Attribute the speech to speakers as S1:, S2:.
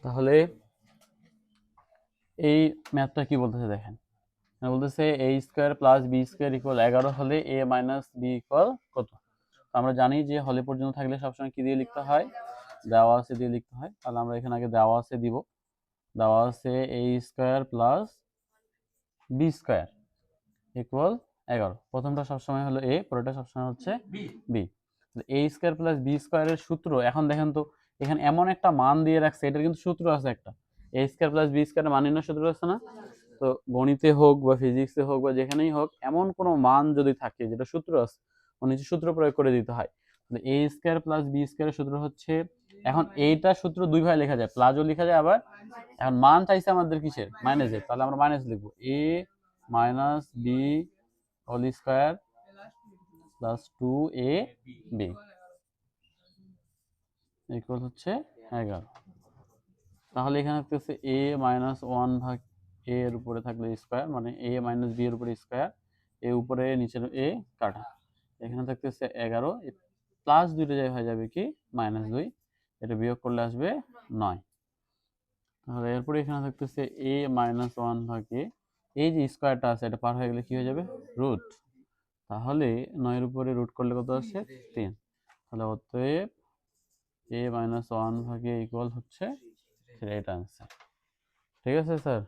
S1: তাহলে এই ম্যাথটা কি বলতেছে দেখেন, বলতেছে a square plus b square equal 11 হলে a মাইনাস b ইকুয়াল কত। আমরা জানি যে হলে পর্যন্ত থাকলে সবসময় কি দিয়ে লিখতে হয়, দেওয়া আছে দিয়ে লিখতে হয়। তাহলে আমরা এখানে আগে দেওয়া আছে দিব, দেওয়া আছে a square plus b square equal 11। প্রথমটা সবসময় হলো a, পরেরটা সবসময় হচ্ছে b। a square plus b স্কয়ারের সূত্র এখন দেখেন তো, এখানে এমন একটা মান দিয়ে রাখছে, এটার কিন্তু সূত্র আছে একটা, a স্কয়ার প্লাস b স্কয়ারের মান নির্ণয় সূত্র আছে না। তো গণিতে হোক বা ফিজিক্সে হোক বা যেখানেই হোক, এমন কোনো মান যদি থাকে যেটা সূত্র আছে, নিচে সূত্র প্রয়োগ করে দিতে হয়। তাহলে a স্কয়ার প্লাস b স্কয়ারের সূত্র হচ্ছে, এখন এইটা সূত্র দুই ভাবে লেখা যায়, প্লাসও লেখা যায় আবার, এখন মান চাইছে আমাদের কিসের, মাইনাসের, তাহলে আমরা মাইনাস লিখবো a minus b whole square plus 2ab equal হচ্ছে 11। তাহলে এখানে থাকতেছে a মাইনাস 1 ভাগ a এর উপরে থাকলে স্কয়ার, মানে a মাইনাস b এর উপরে স্কয়ার, এ উপরে নিচের a কাটা, এখানে থাকতেছে 11, প্লাস 2 জায়গায় হয়ে যাবে কি -2, এটা বিয়োগ করলে আসবে 9। তাহলে এরপরে এখানে থাকতেছে a মাইনাস 1 ভাগ a, এই যে স্কয়ারটা আছে এটা পার হয়ে গেলে কি হয়ে যাবে রুট, তাহলে 9 এর উপরে রুট করলে কত আসছে 3। তাহলে অতএব a মাইনাস 1 ভাগ a ইকুয়াল হচ্ছে 3, এটা आंसर। ঠিক আছে স্যার।